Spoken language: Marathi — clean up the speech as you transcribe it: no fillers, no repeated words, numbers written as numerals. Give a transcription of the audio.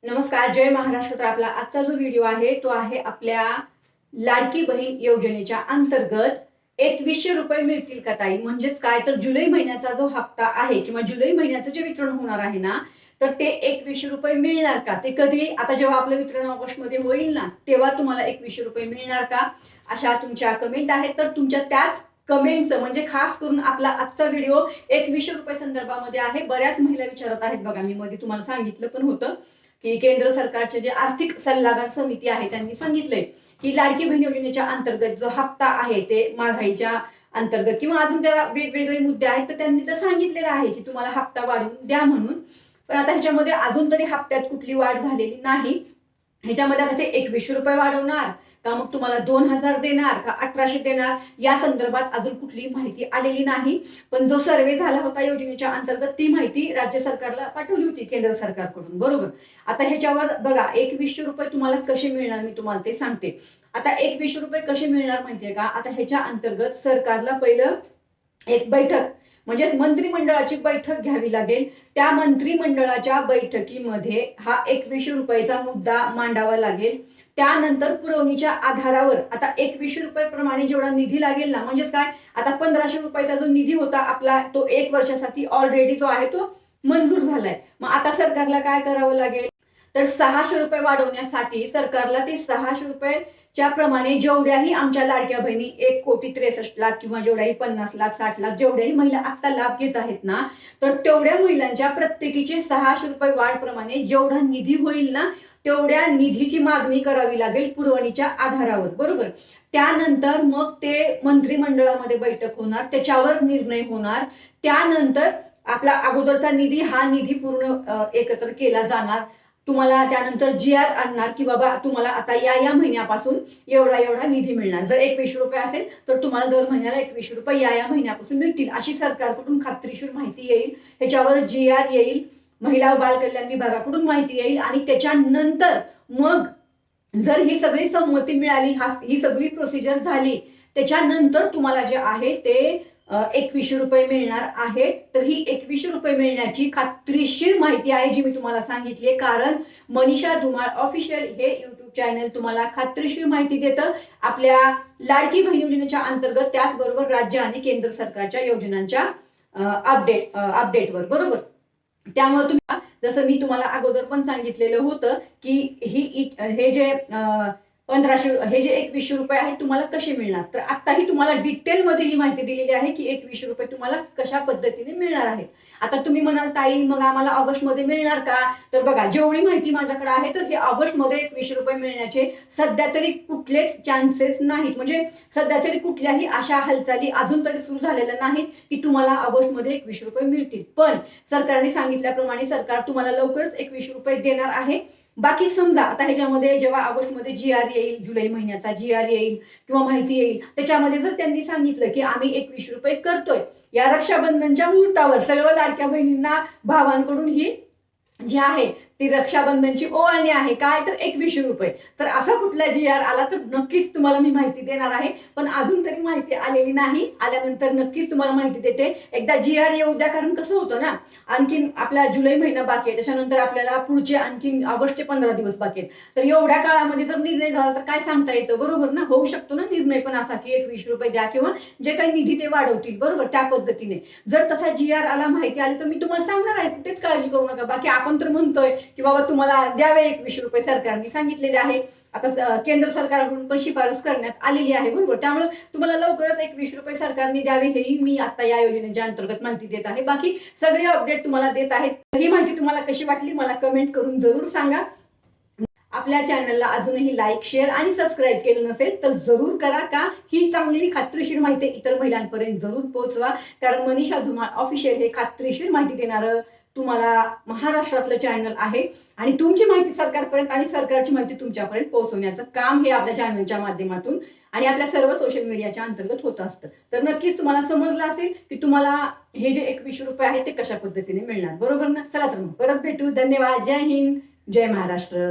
नमस्कार, जय महाराष्ट्र. तर आपला आजचा जो व्हिडिओ आहे तो आहे आपल्या लाडकी बहीण योजनेच्या अंतर्गत 2100 रुपये मिळतील का ताई? म्हणजेच काय, तर जुलै महिन्याचा जो हप्ता आहे किंवा जुलै महिन्याचं जे वितरण होणार आहे ना, तर ते 2100 रुपये मिळणार का? ते कधी, आता जेव्हा आपलं वितरण ऑगस्ट मध्ये होईल ना, तेव्हा तुम्हाला 2100 रुपये मिळणार का? अशा तुमच्या कमेंट आहेत. तर तुमच्या त्याच कमेंटचं म्हणजे खास करून आपला आजचा व्हिडिओ 2100 रुपये संदर्भामध्ये आहे. बऱ्याच महिला विचारत आहेत बघा, मी मध्ये तुम्हाला सांगितलं पण होतं की केंद्र सरकारचे जे आर्थिक सल्लागार समिती आहे त्यांनी सांगितलंय की लाडकी बहीण योजनेच्या अंतर्गत जो हप्ता आहे ते महागाईच्या अंतर्गत किंवा अजून त्याला वेगवेगळे मुद्दे आहेत, तर त्यांनी तर सांगितलेलं आहे की तुम्हाला हप्ता वाढवून द्या म्हणून. पण आता ह्याच्यामध्ये अजून तरी हप्त्यात कुठली वाढ झालेली नाही. ह्याच्यामध्ये आता ते 2100 रुपये वाढवणार का, मग तुम्हाला 2000 देणार का 1800 देणार, या संदर्भात अजून कुठली माहिती आलेली नाही. पण जो सर्वे झाला होता योजनेच्या अंतर्गत ती माहिती राज्य सरकारला पाठवली होती केंद्र सरकारकडून, बरोबर. आता ह्याच्यावर बघा 2100 रुपये तुम्हाला कसे मिळणार मी तुम्हाला ते सांगते. आता 2100 रुपये कसे मिळणार माहितीये का, आता ह्याच्या अंतर्गत सरकारला पहिलं एक बैठक म्हणजेच मंत्रिमंडळाची बैठक घ्यावी लागेल. त्या मंत्रिमंडळाच्या बैठकीमध्ये हा 2100 रुपयाचा मुद्दा मांडावा लागेल. त्यानंतर पुरवणीच्या आधारावर आता 2100 रुपये प्रमाणे जेवढा निधी लागेल ना, म्हणजेच काय, आता 1500 रुपयाचा जो निधी होता आपला तो 1 वर्षासाठी ऑलरेडी जो आहे तो मंजूर झालाय. मग आता सरकारला काय करावं लागेल, तर 600 रुपये वाढवण्यासाठी सरकारला ते 600 रुपयाच्या प्रमाणे जेवढ्याही आमच्या लाडक्या बहिणी 1,63,00,000 किंवा जेवढ्याही 50 लाख 60 लाख जेवढ्याही महिला आता लाभ घेत आहेत ना, तर तेवढ्या महिलांच्या प्रत्येकीचे 600 रुपये वाढ प्रमाणे जेवढा निधी होईल ना, तेवढ्या निधीची मागणी करावी लागेल पुरवणीच्या आधारावर, बरोबर. त्यानंतर मग ते मंत्रिमंडळामध्ये बैठक होणार, त्याच्यावर निर्णय होणार. त्यानंतर आपला अगोदरचा निधी हा निधी पूर्ण एकत्र केला जाणार. तुम्हाला त्यानंतर GR आणणार की बाबा तुम्हाला आता या महिन्यापासून एवढा एवढा निधी मिळणार. जर 2100 रुपये असेल तर तुम्हाला दर महिन्याला 2100 रुपये या महिन्यापासून मिळतील, अशी सरकारकडून खात्रीशीर माहिती येईल. ह्याच्यावर GR येईल, महिला व बाल कल्याण विभागाकडून माहिती येईल. आणि त्याच्यानंतर मग जर ही सगळी संमती मिळाली, ही सगळी प्रोसिजर झाली, त्याच्यानंतर तुम्हाला जे आहे ते 2100 रुपये मिळणार आहेत. तर ही 2100 रुपये मिळण्याची खात्रीशीर माहिती आहे जी मी तुम्हाला सांगितली आहे, कारण मनीषा धुमाळ ऑफिशियल हे युट्यूब चॅनल तुम्हाला खात्रीशीर माहिती देतं आपल्या लाडकी बहीण योजनेच्या अंतर्गत, त्याचबरोबर राज्य आणि केंद्र सरकारच्या योजनांच्या अपडेटवर, बरोबर. त्यामुळे तुम्ही, जसं मी तुम्हाला अगोदर पण सांगितलेलं होतं की हे जे 1500 हे जे 2100 रुपये आहेत तुम्हाला कसे मिळणार, तर आताही तुम्हाला डिटेलमध्ये ही माहिती दिलेली आहे की 2100 रुपये तुम्हाला कशा पद्धतीने मिळणार आहेत. आता तुम्ही म्हणाल ताई मग आम्हाला ऑगस्ट मध्ये मिळणार का, तर बघा जेवढी माहिती माझ्याकडे आहे तर हे ऑगस्ट मध्ये 2100 रुपये मिळण्याचे सध्या तरी कुठलेच चान्सेस नाहीत. म्हणजे सध्या तरी कुठल्याही अशा हालचाली अजून तरी सुरू झालेल्या नाहीत की तुम्हाला ऑगस्ट मध्ये 2100 रुपये मिळतील. पण सरकारने सांगितल्याप्रमाणे सरकार तुम्हाला लवकरच 2100 रुपये देणार आहे. बाकी समजा आता ह्याच्यामध्ये जेव्हा ऑगस्ट मध्ये GR येईल, जुलै महिन्याचा GR येईल किंवा माहिती येईल, त्याच्यामध्ये जर त्यांनी सांगितलं की आम्ही 2100 रुपये करतोय या रक्षाबंधनच्या मुहूर्तावर, सर्व लाडक्या बहिणींना भावांकडून ही जी आहे ती रक्षाबंधनची ओवाळणी आहे, काय तर 2100 रुपये. तर असा कुठला GR आला तर नक्कीच तुम्हाला मी माहिती देणार आहे. पण अजून तरी माहिती आलेली नाही, आल्यानंतर नक्कीच तुम्हाला माहिती देते. एकदा GR येऊ द्या, कारण कसं होतं ना, आणखीन आपला जुलै महिना बाकी आहे, त्याच्यानंतर आपल्याला पुढचे आणखीन ऑगस्टचे 15 दिवस बाकी आहेत. तर एवढ्या काळामध्ये जर निर्णय झाला तर काय सांगता येतं, बरोबर ना. होऊ शकतो ना निर्णय पण असा की 2100 रुपये द्या किंवा जे काही निधी ते वाढवतील, बरोबर, त्या पद्धतीने. जर तसा GR आला, माहिती आली, तर मी तुम्हाला सांगणार आहे, कुठेच काळजी करू नका. बाकी आपण तर म्हणतोय की बाबा तुम्हाला द्यावे 2100 रुपये, सरकारने सांगितलेले आहे. आता केंद्र सरकारकडून पण शिफारस करण्यात आलेली आहे, बरोबर. त्यामुळे तुम्हाला लवकरच 2100 रुपये सरकारने द्यावे हेही मी आता या योजनेच्या अंतर्गत माहिती देत आहे. बाकी सगळे अपडेट तुम्हाला देत आहेत. ही माहिती तुम्हाला कशी वाटली मला कमेंट करून जरूर सांगा. आपल्या चॅनलला अजूनही लाईक, शेअर आणि सबस्क्राईब केलं नसेल तर जरूर करा, का ही चांगली खात्रीशीर माहिती इतर महिलांपर्यंत जरूर पोहोचवा. कारण मनीषा धुमाळ ऑफिशियल हे खात्रीशीर माहिती देणारं तुम्हाला महाराष्ट्रातलं चॅनल आहे. आणि तुमची माहिती सरकारपर्यंत आणि सरकारची माहिती तुमच्यापर्यंत पोहोचवण्याचं काम हे आपल्या चॅनलच्या माध्यमातून आणि आपल्या सर्व सोशल मीडियाच्या अंतर्गत होत असतं. तर नक्कीच तुम्हाला समजलं असेल की तुम्हाला हे जे 2100 रुपये आहेत ते कशा पद्धतीने मिळणार, बरोबर ना. चला तर मग परत भेटू. धन्यवाद. जय हिंद, जय महाराष्ट्र.